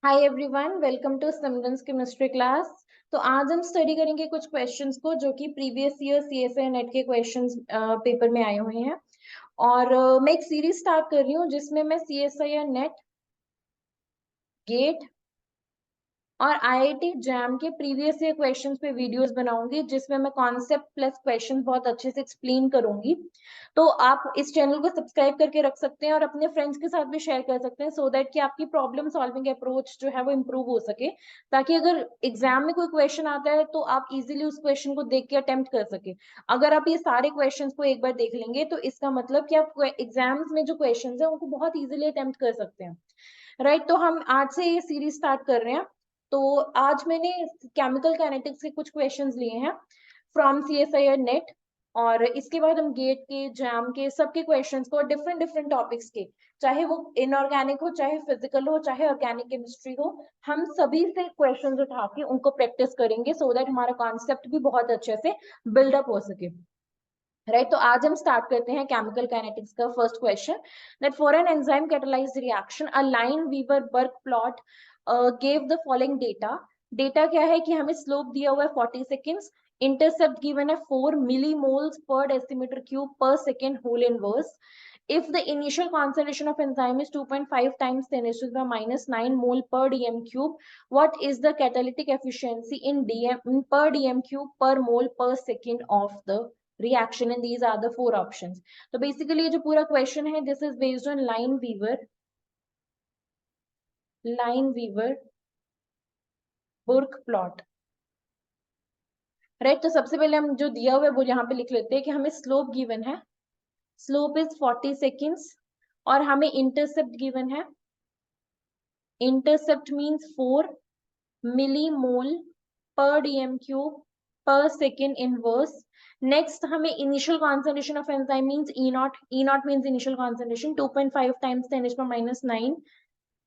Hi everyone, welcome to Simran's chemistry class. तो आज हम स्टडी करेंगे कुछ क्वेश्चंस को जो कि प्रीवियस ईयर सीएसआई नेट के क्वेश्चंस पेपर में आए हुए हैं। और मैं एक सीरीज स्टार्ट कर रही हूँ जिसमें मैं सीएसआई नेट, गेट और आईआईटी जैम के प्रीवियस ईयर क्वेश्चंस पे वीडियोस बनाऊंगी जिसमें मैं कॉन्सेप्ट प्लस क्वेश्चंस बहुत अच्छे से एक्सप्लेन करूंगी। तो आप इस चैनल को सब्सक्राइब करके रख सकते हैं और अपने फ्रेंड्स के साथ भी शेयर कर सकते हैं सो दैट कि आपकी प्रॉब्लम सॉल्विंग अप्रोच जो है वो इम्प्रूव हो सके, ताकि अगर एग्जाम में कोई क्वेश्चन आता है तो आप इजीली उस क्वेश्चन को देख के अटेम्प्ट कर सके। अगर आप ये सारे क्वेश्चन को एक बार देख लेंगे तो इसका मतलब कि आप एग्जाम्स में जो क्वेश्चन है उनको बहुत इजीली अटेम्प्ट कर सकते हैं। राइट, तो हम आज से ये सीरीज स्टार्ट कर रहे हैं। तो आज मैंने केमिकल काइनेटिक्स के कुछ क्वेश्चंस लिए हैं फ्रॉम सीएसआईआर नेट। और इसके बाद हम गेट के, जैम के, सबके क्वेश्चंस को डिफरेंट डिफरेंट टॉपिक्स के, चाहे वो इनऑर्गेनिक हो, चाहे फिजिकल हो, चाहे ऑर्गेनिक केमिस्ट्री हो, हम सभी से क्वेश्चंस उठा के उनको प्रैक्टिस करेंगे सो दैट हमारा कॉन्सेप्ट भी बहुत अच्छे से बिल्डअप हो सके। राइट, तो आज हम स्टार्ट करते हैं केमिकल काइनेटिक्स का first question. That for an enzyme catalysed reaction a Lineweaver Burk plot gave the following data. Data क्या है कि हमें स्लोप दिया हुआ है 40 सेकेंड्स, इंटरसेप्ट गिवन है 4 मिलीमोल्स पर डेसीमीटर क्यूब पर second whole inverse. If the initial concentration of enzyme is 2.5 times 10 raised to the minus 9 mole per dm cube, what is the catalytic efficiency in dm per dm cube per mole per second of the reaction? And these are the four options. तो basically ये जो पूरा question है, this is based on line weaver burke plot. Right, तो सबसे पहले हम जो दिया हुआ है वो यहाँ पे लिख लेते हैं कि हमें स्लोप गिवन है, स्लोप इज 40 सेकेंड्स, और हमें इंटरसेप्ट गिवन है, इंटरसेप्ट मींस 4 मिलीमोल पर डीएम क्यूब पर सेकेंड इनवर्स। नेक्स्ट हमें initial concentration of enzyme means E not, E not means initial concentration 2.5 times 10⁻⁹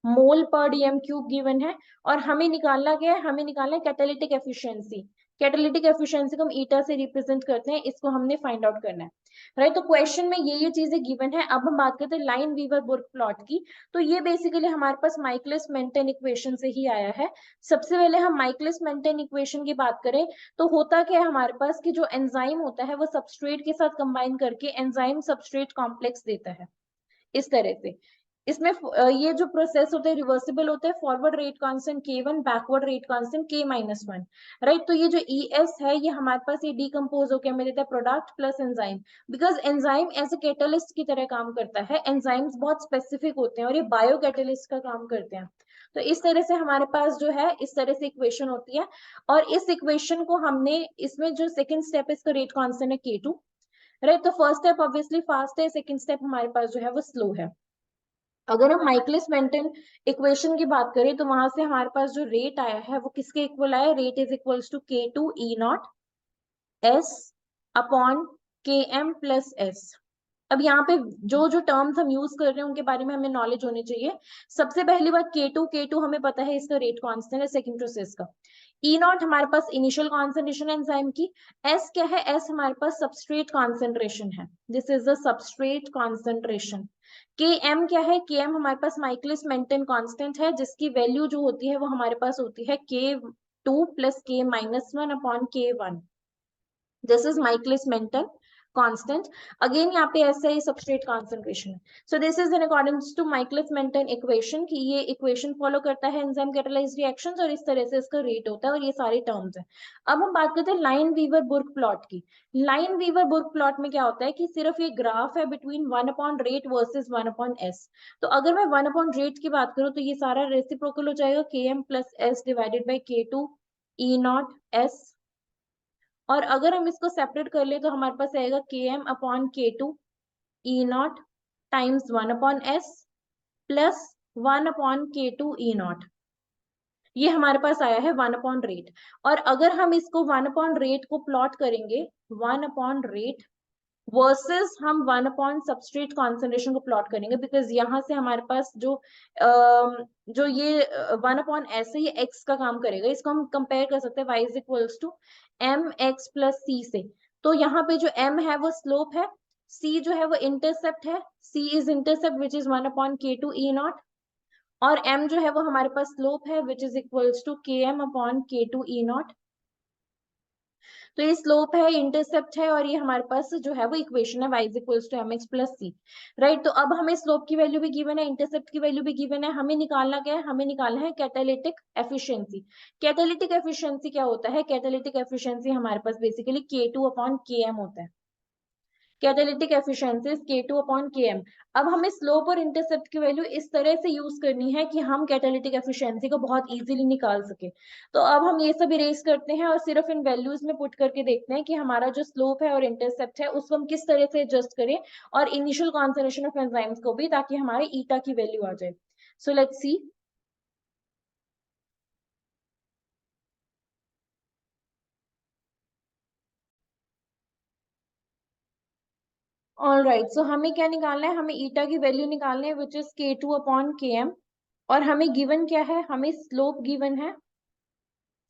मोल पर डीएम क्यूब गिवन है। और हमें निकालना क्या है, हमें निकालना है कैटालिटिक एफिशिएंसी। कैटालिटिक एफिशिएंसी को हम ईटा से रिप्रेजेंट करते हैं, इसको हमने फाइंड आउट करना है। राइट, तो क्वेश्चन में ये चीजें गिवन है। अब हम बात करते हैं लाइन वीवर बुर्क प्लॉट की। तो ये बेसिकली हमारे पास माइकलिस मेंटन इक्वेशन से ही आया है। सबसे पहले हम माइकलिस मेंटन इक्वेशन की बात करें तो होता क्या है हमारे पास कि जो एंजाइम होता है वो सबस्ट्रेट के साथ कंबाइन करके एंजाइम सबस्ट्रेट कॉम्प्लेक्स देता है इस तरह से। इसमें ये जो प्रोसेस होते हैं रिवर्सिबल होते हैं, forward rate constant K1, backward rate constant K-1। Right, तो ये जो ES है ये हमारे पास ये डिकम्पोज होकर हमें देता है product plus enzyme, because enzyme as a catalyst की तरह काम करता है। एंजाइम्स बहुत स्पेसिफिक होते हैं और ये बायो कैटलिस्ट का काम करते हैं। तो इस तरह से हमारे पास जो है इस तरह से इक्वेशन होती है। और इस इक्वेशन को हमने, इसमें जो सेकेंड स्टेप इसका रेट कांस्टेंट है K2। राइट, तो फर्स्ट स्टेप ऑब्वियसली फास्ट है, सेकेंड स्टेप हमारे पास जो है वो स्लो है। अगर हम माइकलिस मेंटन इक्वेशन की बात करें तो वहां से हमारे पास जो रेट आया है वो किसके इक्वल आया, rate is equals to K2 E0 S upon Km plus S। अब यहाँ पे जो जो टर्म्स हम यूज कर रहे हैं उनके बारे में हमें नॉलेज होनी चाहिए। सबसे पहली बात K2 हमें पता है इसका रेट कांस्टेंट है सेकंड प्रोसेस का। E0 हमारे पास इनिशियल कॉन्सेंट्रेशन एंजाइम की। S क्या है, S हमारे पास सबस्ट्रेट कॉन्सेंट्रेशन है, this is the substrate concentration. Km क्या है, Km हमारे पास माइकलिस मेंटन कांस्टेंट है जिसकी वैल्यू जो होती है वो हमारे पास होती है K2 plus K-1 upon K1। This is Michaelis Menten constant. Again यहाँ पे ऐसा ही सबस्ट्रेट कॉन्सेंट्रेशन है। So this is in according to Michaelis Menten equation कि ये इक्वेशन फॉलो करता है एंजाइम कैटालाइज्ड रिएक्शंस और इस तरह से इसका रेट होता है और ये सारे टर्म्स हैं। अब हम बात करते हैं लाइन वीवर बुर्क प्लॉट की। लाइन वीवर बुर्क प्लॉट में क्या होता है कि सिर्फ ये ग्राफ है between 1 upon rate versus 1 upon S. तो अगर मैं 1 अपॉन रेट की बात करूं तो ये सारा रेसिप्रोकल हो जाएगा Km plus S divided by K2 E0 S। और अगर हम इसको सेपरेट कर ले तो हमारे पास आएगा Km upon K2 E0 times 1 upon S plus 1 upon K2 E0। ये हमारे पास आया है 1 अपॉन रेट। और अगर हम इसको 1 अपॉन रेट को प्लॉट करेंगे, 1 अपॉन रेट वर्सेस हम 1 अपॉन सबस्ट्रेट कॉन्सेंट्रेशन को प्लॉट करेंगे, बिकॉज यहाँ से हमारे पास जो ये 1 अपॉन एस है ये एक्स का काम करेगा। इसको हम कंपेयर कर सकते हैं y is equals to m x plus c से। तो यहाँ पे जो m है वो स्लोप है, c जो है वो इंटरसेप्ट है, c is intercept which is 1 upon K2 E0। और m जो है वो हमारे पास स्लोप है which is equals to km upon k2 e naught. तो ये स्लोप है, इंटरसेप्ट है, और ये हमारे पास जो है वो इक्वेशन है y is equals to mx plus c। Right, तो अब हमें स्लोप की वैल्यू भी गिवन है, इंटरसेप्ट की वैल्यू भी गिवन है, हमें निकालना क्या है, हमें निकालना है कैटालिटिक एफिशिएंसी। कैटालिटिक एफिशिएंसी क्या होता है, कैटालिटिक एफिशिएंसी हमारे पास बेसिकली k2 अपॉन km होता है। कैटालिटिक एफिशिएंसी k2 अपॉन km। अब हमें स्लोप और इंटरसेप्ट की वैल्यू इस तरह से यूज करनी है कि हम कैटालिटिक एफिशिएंसी को बहुत इजीली निकाल सके। तो अब हम ये सब इरेज करते हैं और सिर्फ इन वैल्यूज में पुट करके देखते हैं कि हमारा जो स्लोप है और इंटरसेप्ट है उसको हम किस तरह से एडजस्ट करें, और इनिशियल कॉन्सेंट्रेशन ऑफ एंजाइम्स को भी, ताकि हमारे ईटा की वैल्यू आ जाए। So let's see. All right, so हमें क्या निकालना है, हमें ईटा की वैल्यू निकालना है विच इज k2 अपॉन km। और हमें गिवन क्या है, हमें स्लोप गिवन है।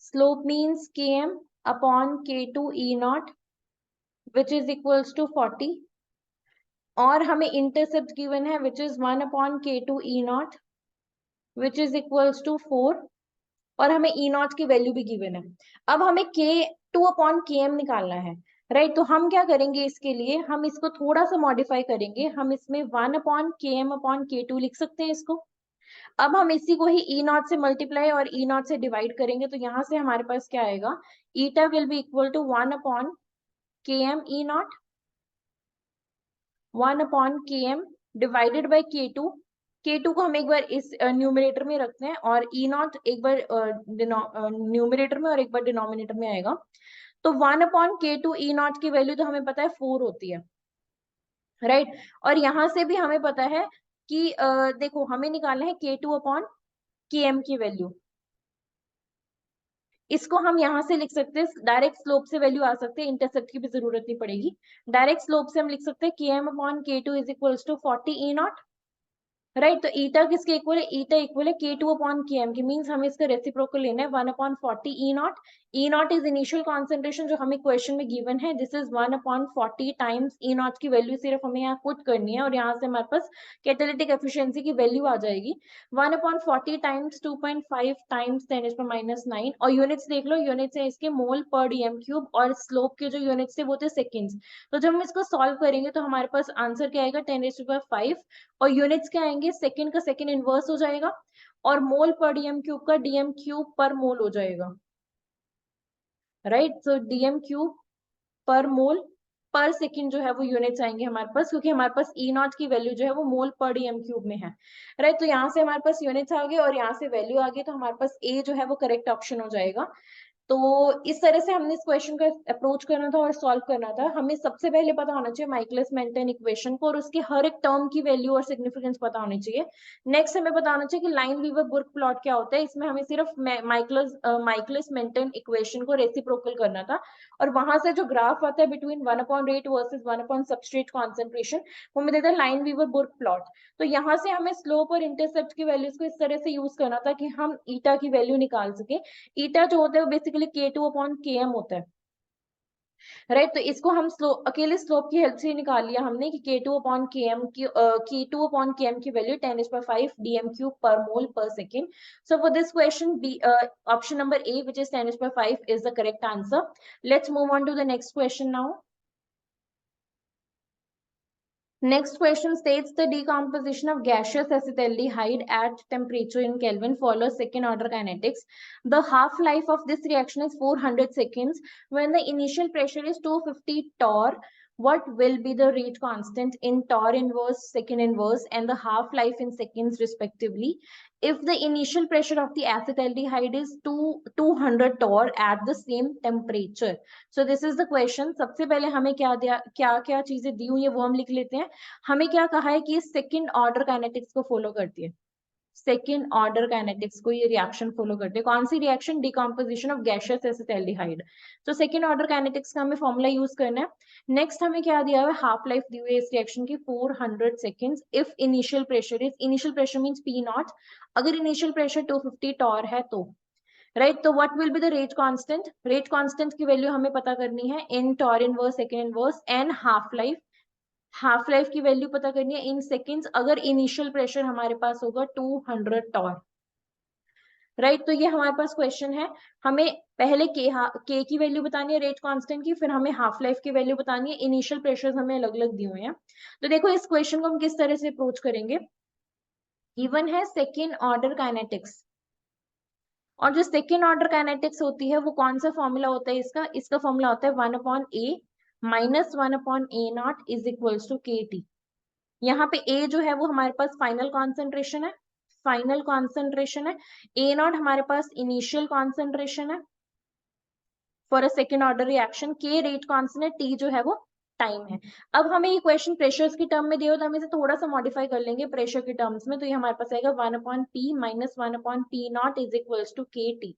Slope means km upon k2 e naught which is equals to 40। और हमें intercept given है which is 1 upon k2 e naught which is equals to 4। और हमें e naught की वैल्यू भी गिवन है। अब हमें k2 upon km निकालना है। राइट, तो हम क्या करेंगे, इसके लिए हम इसको थोड़ा सा मॉडिफाई करेंगे, हम इसमें 1 अपॉन km अपॉन k2 लिख सकते हैं इसको। अब हम इसी को ही ई नॉट से मल्टीप्लाई और ई नॉट से डिवाइड करेंगे, तो यहाँ से हमारे पास क्या आएगा, eta will be equal to 1 upon k m e naught, 1 upon k m divided by k two को हम एक बार इस न्यूमरेटर में रखते हैं, और ई नॉट एक बार न्यूमरेटर में और एक बार डिनोमिनेटर में आएगा। तो 1 अपॉन के टू ई नॉट की वैल्यू तो हमें पता है 4 होती है। राइट, और यहाँ से भी हमें पता है कि देखो हमें निकालना है k2 अपॉन km की वैल्यू। इसको हम यहाँ से लिख सकते हैं, डायरेक्ट स्लोप से वैल्यू आ सकते हैं, इंटरसेप्ट की भी जरूरत नहीं पड़ेगी। डायरेक्ट स्लोप से हम लिख सकते हैं km upon k2 is equals to 40 e naught. Right, तो ईटा किसके इक्वल है, ईटा इक्वल है k2 अपॉन km की, मींस हमें इसका रेसिप्रोकल लेना है 1 upon 40 e not. E not is initial concentration जो हमें क्वेश्चन में गिवन है, this is 1 upon 40 times E not की वैल्यू सिर्फ हमें यहाँ पुट करनी है, और यहाँ से हमारे पास कैटालिटिक एफिशिएंसी की वैल्यू आ जाएगी 1 अपॉन 40 टाइम्स 2.5 टाइम्स 10⁻⁹ और यूनिट्स देख लो, यूनिट्स है इसके मोल पर डीएम क्यूब, और स्लोप के जो यूनिट्स थे वो थे सेकेंड्स। तो जब हम इसको सॉल्व करेंगे तो हमारे पास आंसर क्या आएगा 10⁵, और यूनिट्स क्या आएंगे, सेकंड का सेकंड इनवर्स हो जाएगा, और मोल पर डीएम क्यूब का डीएम क्यूब पर मोल हो जाएगा। राइट, सो डीएम क्यूब पर मोल पर सेकंड जो है वो यूनिट्स आएंगे हमारे पास, क्योंकि हमारे पास ई नॉट की वैल्यू जो है वो मोल पर डीएम क्यूब में है। राइट, तो यहाँ से हमारे पास यूनिट्स आ गए और यहाँ से वैल्यू आ गई, तो हमारे पास ए जो है वो करेक्ट ऑप्शन हो जाएगा। तो इस तरह से हमने इस क्वेश्चन का अप्रोच करना था और सॉल्व करना था। हमें सबसे पहले पता होना चाहिए माइकलिस मेंटेन इक्वेशन को, और उसके हर एक टर्म की वैल्यू और सिग्निफिकेंस पता होनी चाहिए। नेक्स्ट हमें पता होना चाहिए कि लाइन वीवर बुर्क प्लॉट क्या होता है, इसमें हमें सिर्फ माइकलिस मेंटेन इक्वेशन को रेसिप्रोकल करना था, और वहां से जो ग्राफ आता है between 1 upon rate versus 1 upon substrate concentration, वो हमें देता है लाइन वीवर बुर्क प्लॉट। तो यहाँ से हमें स्लोप और इंटरसेप्ट की वैल्यूज को इस तरह से यूज करना था कि हम ईटा की वैल्यू निकाल सके। ईटा जो होता है वो बेसिकली k2 अपॉन km होता है। राइट, तो इसको हम अकेले स्लोप की हेल्प से निकाल लिया हमने कि k2 अपॉन km की वैल्यू 10⁵ dm क्यूब पर मोल पर second. So for this question B option number A which is 10⁵ is the correct answer. Let's move on to the next question now. Next question states the decomposition of gaseous acetaldehyde at temperature in Kelvin follows second order kinetics. The half-life of this reaction is 400 seconds. When the initial pressure is 250 torr, what will be the rate constant in torr inverse, second inverse, and the half-life in seconds respectively? If the initial pressure of the acetaldehyde is 200 torr at the same temperature. So this is the question. सबसे पहले हमें क्या दिया, क्या क्या चीजें दी हुई है वो हम लिख लेते हैं। हमें क्या कहा है कि सेकंड ऑर्डर काइनेटिक्स को फॉलो करती है, सेकंड ऑर्डर काइनेटिक्स को ये रिएक्शन फॉलो करते हैं। कौन सी reaction, decomposition of gaseous acetaldehyde. तो सेकंड ऑर्डर काइनेटिक्स का हमें फॉर्मूला यूज करना है। नेक्स्ट हमें क्या दिया हुआ है, हाफ लाइफ दी हुई है इस रिएक्शन की 400 seconds. If initial pressure is, initial pressure means p naught, अगर इनिशियल प्रेशर 250 टॉर है तो राइट, तो what will be the rate constant, rate constant की वैल्यू हमें पता करनी है in torr inverse, second inverse, and half life. Half life की वैल्यू पता करनी है इन सेकेंड्स अगर इनिशियल प्रेशर हमारे पास होगा 200 टॉर, राइट। तो ये हमारे पास क्वेश्चन है, हमें पहले के की वैल्यू बतानी है रेट कांस्टेंट की, फिर हमें हाफ लाइफ की वैल्यू बतानी है, इनिशियल प्रेशर हमें अलग अलग दिए हुए हैं। तो देखो इस क्वेश्चन को हम किस तरह से अप्रोच करेंगे। गिवन है सेकेंड ऑर्डर काइनेटिक्स, और जो सेकेंड ऑर्डर काइनेटिक्स होती है वो कौन सा फॉर्मूला होता है इसका, इसका फॉर्मूला होता है 1/a minus 1/a0 is equals to k t. यहाँ पे a जो है वो हमारे पास फाइनल कॉन्सेंट्रेशन है, फाइनल कॉन्सेंट्रेशन है, a0 हमारे पास इनिशियल कॉन्सेंट्रेशन है for a second order reaction, k rate constant है, टी जो है वो टाइम है। अब हमें ये क्वेश्चन प्रेशर्स की टर्म में दिया हो तो हम इसे थोड़ा सा मॉडिफाई कर लेंगे प्रेशर की टर्म्स में, तो ये हमारे पास आएगा 1/p minus 1/p0 is equals to k t,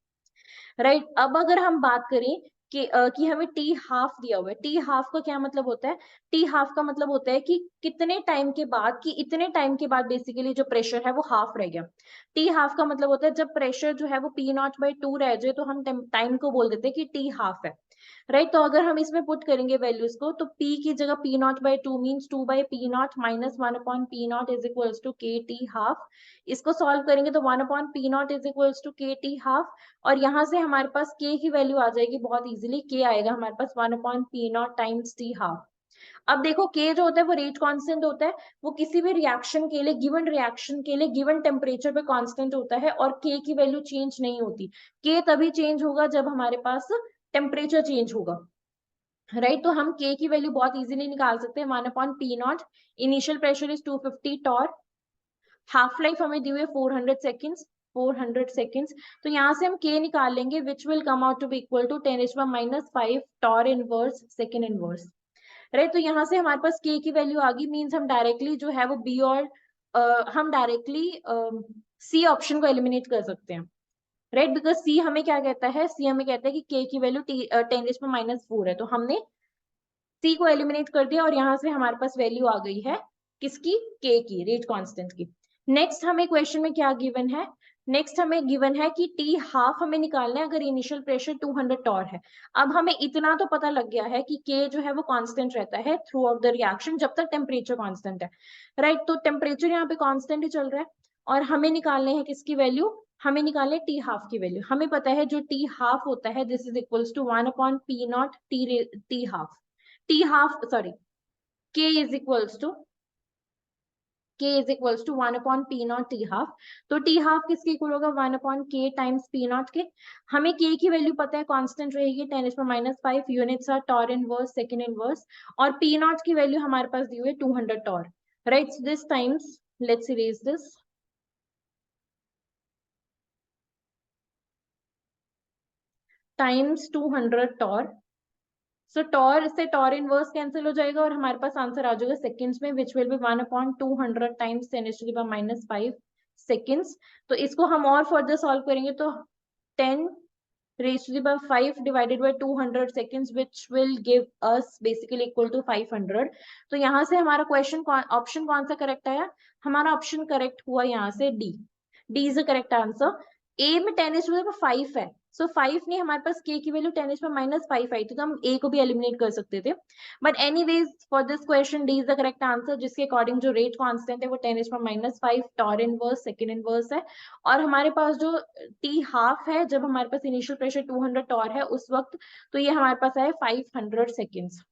right. अब अगर हम बात करें कि हमें टी हाफ दिया हुआ है, टी हाफ का क्या मतलब होता है, टी हाफ का मतलब होता है कि कितने टाइम के बाद, कि इतने टाइम के बाद बेसिकली जो प्रेशर है वो हाफ रह गया। टी हाफ का मतलब होता है जब प्रेशर जो है वो P0/2 रह जाए तो हम टाइम को बोल देते हैं कि टी हाफ है, राइट। तो अगर हम इसमें पुट करेंगे वैल्यूज को तो p की जगह P0/2 means 2/P0 minus 1/P0 is equals to k t half. इसको सॉल्व करेंगे तो 1/P0 is equals to k t half, और यहाँ से हमारे पास k की वैल्यू आ जाएगी बहुत इजीली, k आएगा हमारे पास 1/P0 टाइम्स टी हाफ। अब देखो k जो होता है वो रेट कांस्टेंट होता है, वो किसी भी रिएक्शन के लिए, गिवन रिएक्शन के लिए गिवन टेम्परेचर पे कांस्टेंट होता है, और k की वैल्यू चेंज नहीं होती। k तभी चेंज होगा जब हमारे पास टेम्परेचर चेंज होगा, राइट। तो हम k की वैल्यू बहुत इजीली निकाल सकते हैं 1/P0, initial pressure is 250 torr, half life हमें दी हुई है 400 सेकेंड्स, 400 सेकेंड्स। तो यहाँ से हम k निकाल लेंगे which will come out to be equal to 10⁻⁵ torr inverse second inverse, right. तो यहाँ से हमारे पास k की वैल्यू आ गई, मीन्स हम डायरेक्टली जो है वो b और हम डायरेक्टली c ऑप्शन को एलिमिनेट कर सकते हैं, राइट। बिकॉज सी हमें क्या कहता है, सी हमें कहता है कि k की वैल्यू 10⁻⁴ है, तो हमने सी को एलिमिनेट कर दिया और यहाँ से हमारे पास वैल्यू आ गई है किसकी, k की, रेट कांस्टेंट की। नेक्स्ट हमें क्वेश्चन में क्या गिवन है, नेक्स्ट हमें गिवन है कि टी हाफ हमें निकालना है अगर इनिशियल प्रेशर 200 टॉर है। अब हमें इतना तो पता लग गया है कि k जो है वो कांस्टेंट रहता है थ्रू आउट द रिएक्शन जब तक टेम्परेचर कांस्टेंट है, राइट। तो टेम्परेचर यहाँ पे कांस्टेंट ही चल रहा है, और हमें निकालने हैं किसकी वैल्यू, हमें निकालने टी हाफ की वैल्यू। हमें पता है जो टी हाफ होता है this is equals to 1/P0 t half, t half sorry k is equals to k is equals to 1/P0 t half. तो टी हाफ किसके इक्वल होगा, 1/k टाइम्स P0 के। हमें k की वैल्यू पता है कांस्टेंट रहेगी 10⁻⁵ units are torr inverse second inverse, और P0 की वैल्यू हमारे पास दी हुई है 200 torr, right. This times let's erase this, times 200 torr. So torr से टॉर इनवर्स कैंसिल हो जाएगा और हमारे पास आंसर आ जाएगा सेकेंड्स में which will be 1/200 times 10⁻⁻5 seconds. तो इसको हम और फर्दर सॉल्व करेंगे तो 10⁻⁵ divided by 200 seconds which will give us basically equal to 500। तो यहाँ से हमारा क्वेश्चन ऑप्शन कौन सा करेक्ट आया, हमारा ऑप्शन करेक्ट हुआ यहाँ से d, d is the correct answer. A में 10⁻5 है, सो 5 नहीं, हमारे पास k की वैल्यू 10⁻⁵ आई थी तो हम a को भी एलिमिनेट कर सकते थे, but anyways for this question D is the correct answer, जिसके अकॉर्डिंग जो रेट कांस्टेंट है वो 10⁻⁵ टॉर इनवर्स सेकेंड इनवर्स है, और हमारे पास जो टी हाफ है जब हमारे पास इनिशियल प्रेशर 200 टॉर है उस वक्त, तो ये हमारे पास है 500 seconds.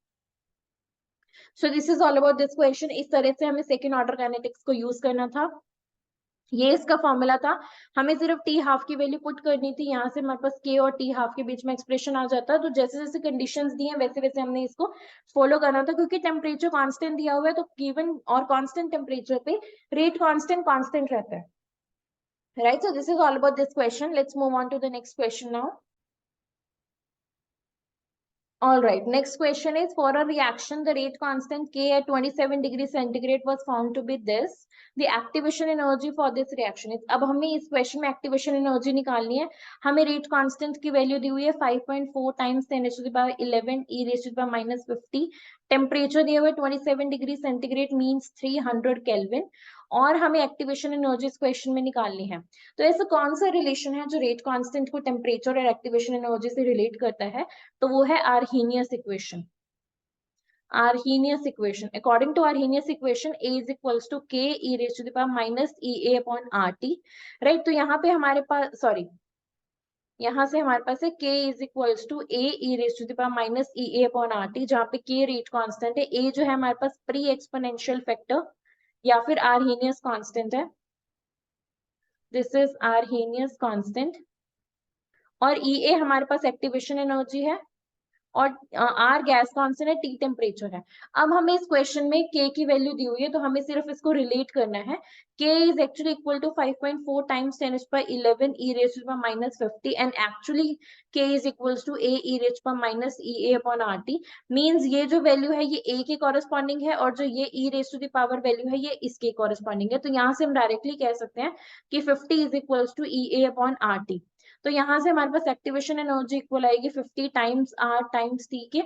So this is all about this question. इस तरह से हमें सेकेंड ऑर्डर काइनेटिक्स को यूज करना था, ये इसका फॉर्मूला था। हमें सिर्फ टी हाफ की वैल्यू पुट करनी थी, यहाँ से हमारे पास के और टी हाफ के बीच में एक्सप्रेशन आ जाता, तो जैसे जैसे कंडीशंस दी हैं वैसे वैसे हमने इसको फॉलो करना था, क्योंकि टेम्परेचर कांस्टेंट दिया हुआ है तो गिवन और कांस्टेंट टेम्परेचर पे रेट कांस्टेंट कांस्टेंट रहता है, राइट। So this is all about this question, let's move on to the next question now. All right, next question is for a reaction, the rate constant K at 27 degrees centigrade was found to be this. The activation energy for this reaction is, अब हमें इस question में activation energy निकालनी है। हमें rate constant की value दी हुई है 5.4 टाइम्स 10⁻11 e⁻50, टेम्परेचर दिया हुआ है 27 डिग्री सेंटीग्रेड मीन्स 300 केल्विन, और हमें एक्टिवेशन एनर्जी इस क्वेश्चन में निकालनी है। तो ऐसा कौन सा रिलेशन है जो रेट कांस्टेंट को टेम्परेचर और एक्टिवेशन एनर्जी से रिलेट करता है, तो वो है Arrhenius equation. Arrhenius equation. According to Arrhenius equation, A is equals to K e raised to the power minus EA upon RT. Right, तो यहाँ पे हमारे पास यहाँ से हमारे पास है K is equals to A e raised to the power minus EA upon RT, जहाँ पे K रेट कांस्टेंट है, A जो है हमारे पास प्री एक्सपोनेंशियल फैक्टर या फिर Arrhenius कांस्टेंट है. This is Arrhenius constant. और EA हमारे पास एक्टिवेशन एनर्जी है और आर गैस कांस्टेंट है, टी टेम्परेचर है. अब हमें इस क्वेश्चन में के की वैल्यू दी हुई है, तो हमें सिर्फ इसको रिलेट करना है. K is actually equal to 5.4 times 10⁻11 e raised to the minus 50 and actually k is equals to a e raised to the minus EA upon RT. Means ये जो वैल्यू है ये ए के कॉरेस्पॉन्डिंग है और जो ये e raised to the power value है ये इसके कॉरेस्पॉन्डिंग है. तो यहाँ से हम डायरेक्टली कह सकते हैं कि 50 is equals to EA upon RT. तो यहाँ से हमारे पास एक्टिवेशन एनर्जी इक्वल आएगी 50 टाइम्स आर टाइम्स टी के,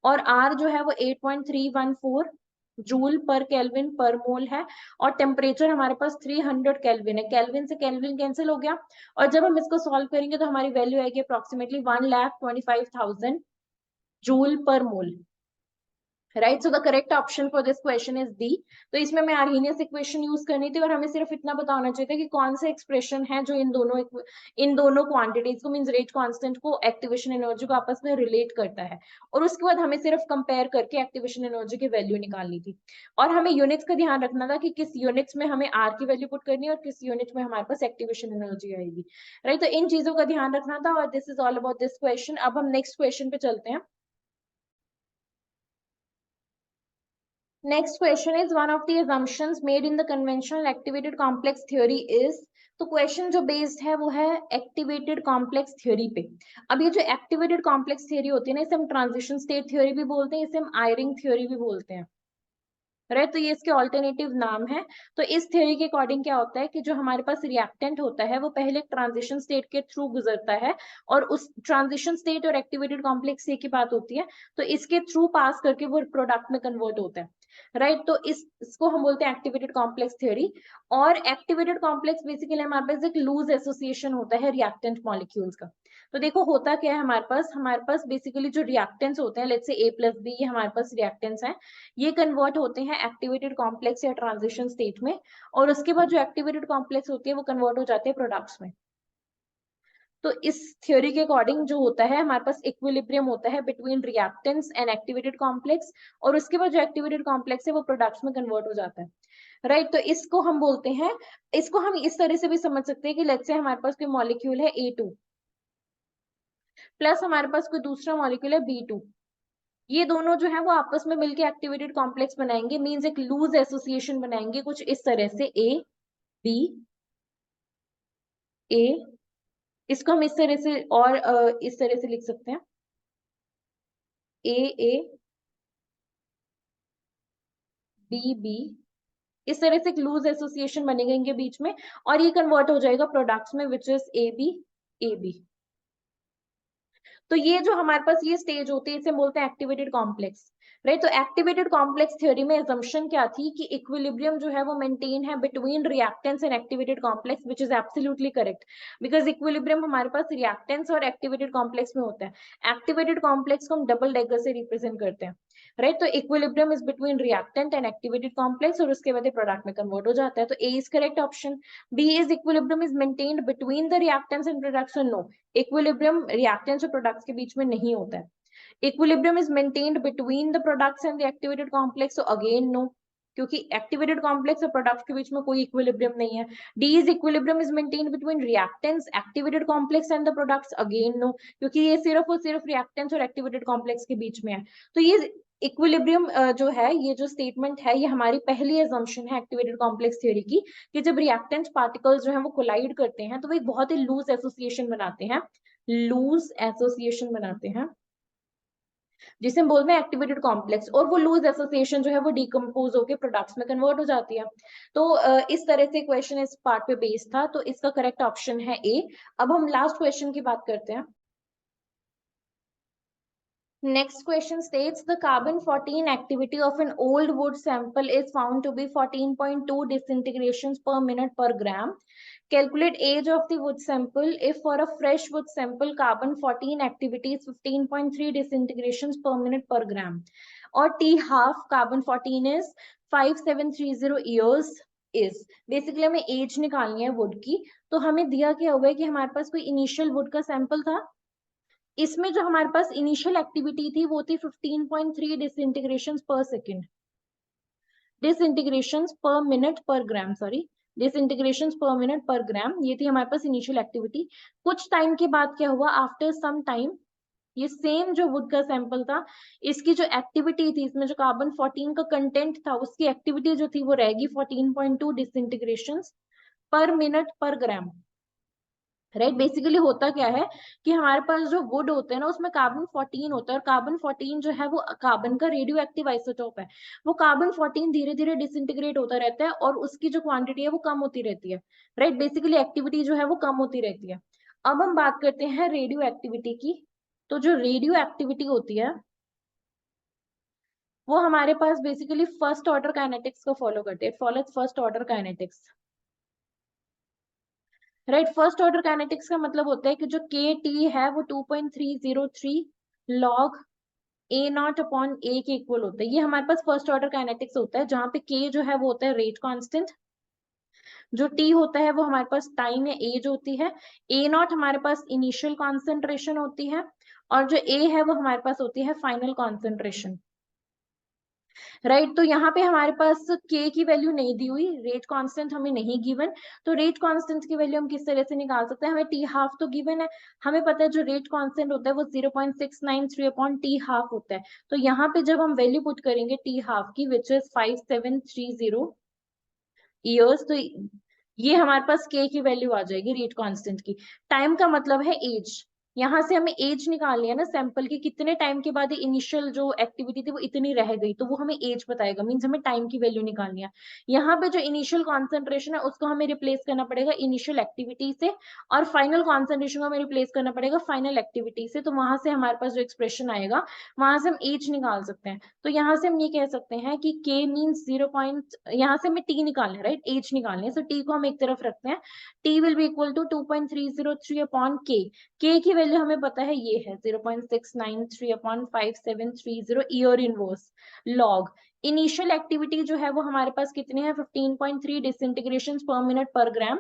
और आर जो है वो 8.314 जूल पर केल्विन पर मोल है, और टेम्परेचर हमारे पास 300 केल्विन है. केल्विन से केल्विन कैंसिल हो गया, और जब हम इसको सॉल्व करेंगे तो हमारी वैल्यू आएगी अप्रोक्सीमेटली 1,25,000 जूल पर मोल. Right, so the correct option for this question is D. तो इसमें मैं आर्हेनियस इक्वेशन यूज करनी थी और हमें सिर्फ इतना बताना चाहिए था कि कौन सा एक्सप्रेशन है जो इन दोनों क्वांटिटीज को, मींस रेट कांस्टेंट को, एक्टिवेशन एनर्जी को आपस में रिलेट करता है, और उसके बाद हमें सिर्फ कंपेयर करके एक्टिवेशन एनर्जी की वैल्यू निकालनी थी. और हमें यूनिट्स का ध्यान रखना था कि किस यूनिट्स में हमें आर की वैल्यू पुट करनी है और किस यूनिट में हमारे पास एक्टिवेशन एनर्जी आएगी. राइट, तो इन चीजों का ध्यान रखना था, और this is all about this question. अब हम नेक्स्ट क्वेश्चन पे चलते हैं. Next question is, one of the assumptions made in the conventional activated complex theory is. तो क्वेश्चन जो बेस्ड है वो है एक्टिवेटेड कॉम्प्लेक्स थ्योरी पे. अब ये जो एक्टिवेटेड कॉम्प्लेक्स थ्योरी होती है ना, इसे हम ट्रांजिशन स्टेट थ्योरी भी बोलते हैं, इसे हम आयरिंग थ्योरी भी बोलते हैं. राइट, तो ये इसके ऑल्टरनेटिव नाम है. तो इस थ्योरी के अकॉर्डिंग क्या होता है कि जो हमारे पास रिएक्टेंट होता है वो पहले ट्रांजिशन स्टेट के थ्रू गुजरता है, और उस ट्रांजिशन स्टेट और एक्टिवेटेड कॉम्प्लेक्स की बात होती है, तो इसके थ्रू पास करके वो प्रोडक्ट में कन्वर्ट होता है. राइट, तो इसको हम बोलते हैं एक्टिवेटेड कॉम्प्लेक्स थ्योरी. और एक्टिवेटेड कॉम्प्लेक्स बेसिकली हमारे पास एक लूज एसोसिएशन होता है रिएक्टेंट मॉलिक्यूल्स का. तो देखो होता क्या है, हमारे पास बेसिकली जो रिएक्टेंट्स होते हैं, let's say A plus B, ये हमारे पास रिएक्टेंट्स हैं, ये कन्वर्ट होते हैं एक्टिवेटेड कॉम्प्लेक्स या ट्रांजिशन स्टेट में, और उसके बाद जो एक्टिवेटेड कॉम्प्लेक्स होती है वो कन्वर्ट हो जाते हैं प्रोडक्ट्स में. तो इस थ्योरी के अकॉर्डिंग जो होता है, हमारे पास इक्विलिब्रियम होता है between reactants and activated complex, और उसके बाद जो एक्टिवेटेड कॉम्प्लेक्स है वो प्रोडक्ट्स में कन्वर्ट हो जाता है. राइट, तो इसको हम बोलते हैं, इसको हम इस तरह से भी समझ सकते हैं कि लेट्स से हमारे पास कोई मॉलिक्यूल है A2 प्लस हमारे पास कोई दूसरा मॉलिक्यूल है B2. ये दोनों जो है वो आपस में मिलकर एक्टिवेटेड कॉम्प्लेक्स बनाएंगे, मींस एक लूज एसोसिएशन बनाएंगे कुछ इस तरह से A B A. इसको हम इस तरह से और इस तरह से लिख सकते हैं A A B B. इस तरह से एक लूज एसोसिएशन बनेगा इनके बीच में, और ये कन्वर्ट हो जाएगा प्रोडक्ट्स में which is A B A B. तो ये जो हमारे पास ये स्टेज होती है इसे बोलते हैं एक्टिवेटेड कॉम्प्लेक्स. राइट, तो एक्टिवेटेड कॉम्प्लेक्स थ्योरी में असम्पशन क्या थी कि इक्विलिब्रियम जो है वो मेंटेन है between reactants and activated complex, which is absolutely correct, because equilibrium हमारे पास रिएक्टेंट्स और एक्टिवेटेड कॉम्प्लेक्स में होता है. एक्टिवेटेड कॉम्प्लेक्स को हम डबल डेगर से रिप्रेजेंट करते हैं. राइट, तो equilibrium is between reactant and activated complex, और उसके बाद प्रोडक्ट में कन्वर्ट हो जाता है. तो a is correct option. B is equilibrium is maintained between the reactants and products. No, equilibrium reactants और प्रोडक्ट्स के बीच में नहीं होता है. Equilibrium is maintained between the products and the activated complex. So again no, क्योंकि activated complex और products के बीच में कोई इक्विलिब्रियम नहीं है. D is equilibrium is maintained between reactants, activated complex and the products. Again no, क्योंकि ये सिर्फ और सिर्फ रिएक्टेंट्स और एक्टिवेटेड कॉम्प्लेक्स के बीच में है. तो ये इक्विलिब्रियम जो है, ये जो स्टेटमेंट है, ये हमारी पहली असम्पशन है एक्टिवेटेड कॉम्प्लेक्स थ्योरी की, कि जब रिएक्टेंट पार्टिकल्स जो है वो कोलाइड करते हैं तो वो एक बहुत ही लूज एसोसिएशन बनाते हैं, लूज एसोसिएशन बनाते हैं, जिसे हम बोलते हैं एक्टिवेटेड कॉम्प्लेक्स, और वो लूज एसोसिएशन जो है वो डिकम्पोज होकर प्रोडक्ट्स में कन्वर्ट हो जाती है. तो इस तरह से क्वेश्चन इस पार्ट पे बेस्ड था, तो इसका करेक्ट ऑप्शन है ए. अब हम लास्ट क्वेश्चन की बात करते हैं. Next question states the carbon-14 activity of an old wood sample is found to be 14.2 disintegrations per minute per gram. Calculate age of the wood sample if for a fresh wood sample carbon-14 activity is 15.3 disintegrations per minute per gram. और T half carbon 14 is 5730 years is। Basically हमें as निकालनी है would की, तो हमें दिया क्या हुआ है कि हमारे पास कोई इनिशियल वुड का सैंपल था, इसमें जो हमारे पास इनिशियल एक्टिविटी थी वो थी 15.3 डिसइंटीग्रेशन पर सेकेंड, डिसइंटीग्रेशन पर मिनट पर ग्राम, सॉरी डिसइंटीग्रेशन पर मिनट पर ग्राम, ये थी हमारे पास इनिशियल एक्टिविटी। कुछ टाइम के बाद क्या हुआ, आफ्टर सम टाइम ये सेम जो वुड का सैंपल था, इसकी जो एक्टिविटी थी, इसमें जो कार्बन 14 का कंटेंट था, उसकी एक्टिविटी जो थी वो रहेगी 14.2 डिसइंटीग्रेशन पर मिनट पर ग्राम। राइट, बेसिकली होता क्या है कि हमारे पास जो वुड होते हैं ना, उसमें कार्बन 14 होता है, और कार्बन 14 जो है वो कार्बन का रेडियो एक्टिव आइसोटोप है। वो कार्बन 14 धीरे धीरे डिसइंटीग्रेट होता रहता है और उसकी जो क्वांटिटी है वो कम होती रहती है। राइट, बेसिकली एक्टिविटी जो है वो कम होती रहती है। अब हम बात करते हैं रेडियो एक्टिविटी की। तो जो रेडियो एक्टिविटी होती है वो हमारे पास बेसिकली फर्स्ट ऑर्डर काइनेटिक्स को फॉलो करती है, follows first order kinetics. Right, first order kinetics का मतलब होता है कि जो के टी है वो 2.303 लॉग ए नॉट अपॉन ए के इक्वल होता है। ये हमारे पास फर्स्ट ऑर्डर काइनेटिक्स होता है, जहां पे के जो है वो होता है रेट कांस्टेंट, जो टी होता है वो हमारे पास टाइम या एज होती है, ए नॉट हमारे पास इनिशियल कॉन्सेंट्रेशन होती है, और जो ए है वो हमारे पास होती है फाइनल कॉन्सेंट्रेशन। राइट, तो यहाँ पे हमारे पास के की वैल्यू नहीं दी हुई, रेट कांस्टेंट हमें नहीं गिवन, तो रेट कांस्टेंट की वैल्यू हम किस तरह से निकाल सकते हैं, हमें टी हाफ तो गिवन है, हमें पता है जो रेट कांस्टेंट होता है वो 0.693 अपॉन टी हाफ होता है। तो यहाँ पे जब हम वैल्यू पुट करेंगे टी हाफ की विच इज 5730 ईयर्स, तो ये हमारे पास के की वैल्यू आ जाएगी रेट कांस्टेंट की। टाइम का मतलब है एज, यहाँ से हमें एज निकालनी है ना सैंपल की, कितने टाइम के बाद इनिशियल जो एक्टिविटी थी वो इतनी रह गई, तो वो हमें एज बताएगा, मीन्स हमें टाइम की वैल्यू निकालनी है। यहाँ पे जो इनिशियल कॉन्सेंट्रेशन है उसको हमें रिप्लेस करना पड़ेगा इनिशियल एक्टिविटी से, और फाइनल कॉन्सेंट्रेशन को हमें रिप्लेस करना पड़ेगा फाइनल एक्टिविटी से, तो वहां से हमारे पास जो एक्सप्रेशन आएगा वहां से हम एज निकाल सकते हैं। तो यहाँ से हम ये कह सकते हैं कि k मीन्स 0 पॉइंट, यहाँ से हमें t निकालना है, राइट, एज निकालनी है, सो t को हम एक तरफ रखते हैं, t will be equal to 2.303 upon k, k की वैल्यू हमें पता है ये है 0.693 upon 5730 year inverse log. Initial activity जो है वो हमारे पास कितनी है 15.3 डिसइंटीग्रेशन पर मिनट पर ग्राम,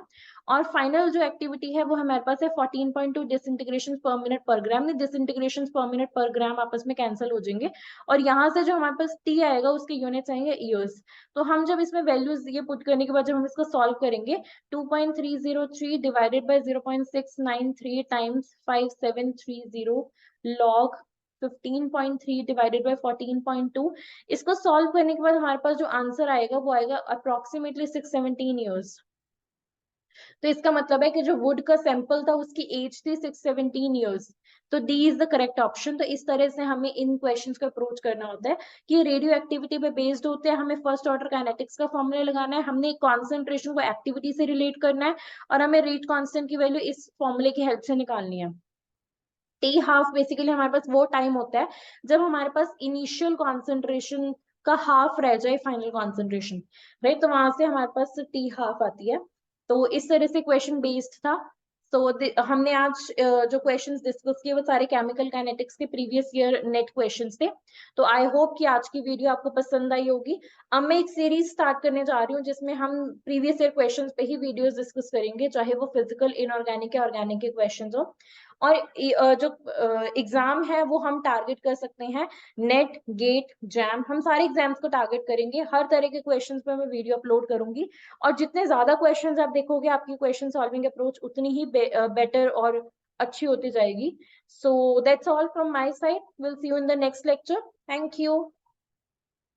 और फाइनल जो एक्टिविटी है वो हमारे पास है 14.2 डिसइंटीग्रेशन पर मिनट पर ग्राम। डिसइंटीग्रेशन पर मिनट पर ग्राम आपस में कैंसिल हो जाएंगे, और यहाँ से जो हमारे पास टी आएगा उसके यूनिट्स आएंगे ईयर्स। तो हम जब इसमें वैल्यूज ये पुट करने के बाद जब हम इसको सॉल्व करेंगे, 2.303 divided by 0.693 times 5730 log 15.3 divided by 14.2, इसको सॉल्व करने के बाद हमारे पास जो आंसर आएगा वो आएगा अप्रोक्सीमेटली 617 ईयर्स। तो इसका मतलब है कि जो वुड का सैंपल था उसकी एज थी 617 ईयर्स। तो D is the correct option. तो इस तरह से हमें इन क्वेश्चंस को अप्रोच करना होता है कि रेडियो एक्टिविटी पे बेस्ड होते हैं, हमें फर्स्ट ऑर्डर काइनेटिक्स का फॉर्मूला लगाना है, हमने कॉन्सेंट्रेशन को एक्टिविटी से रिलेट करना है, और हमें रेट कांस्टेंट की वैल्यू इस फॉर्मूले की हेल्प से निकालनी है। टी हाफ बेसिकली हमारे पास वो टाइम होता है जब हमारे पास इनिशियल कॉन्सेंट्रेशन का हाफ रह जाए फाइनल कॉन्सेंट्रेशन, राइट, तो वहां से हमारे पास टी हाफ आती है। तो इस तरह से क्वेश्चन बेस्ड था। तो हमने आज जो क्वेश्चंस डिस्कस किए वो सारे केमिकल काइनेटिक्स के प्रीवियस ईयर नेट क्वेश्चंस थे। तो आई होप कि आज की वीडियो आपको पसंद आई होगी। अब मैं एक सीरीज स्टार्ट करने जा रही हूँ जिसमें हम प्रीवियस ईयर क्वेश्चंस पे ही वीडियोस डिस्कस करेंगे, चाहे वो फिजिकल इनऑर्गेनिक या ऑर्गेनिक के क्वेश्चंस हो। और जो एग्जाम है वो हम टारगेट कर सकते हैं नेट, गेट, जैम, हम सारे एग्जाम्स को टारगेट करेंगे। हर तरह के क्वेश्चंस पे मैं वीडियो अपलोड करूंगी, और जितने ज्यादा क्वेश्चंस आप देखोगे आपकी क्वेश्चन सॉल्विंग अप्रोच उतनी ही बेटर और अच्छी होती जाएगी। So that's all from my side, will see you in the next lecture. Thank you.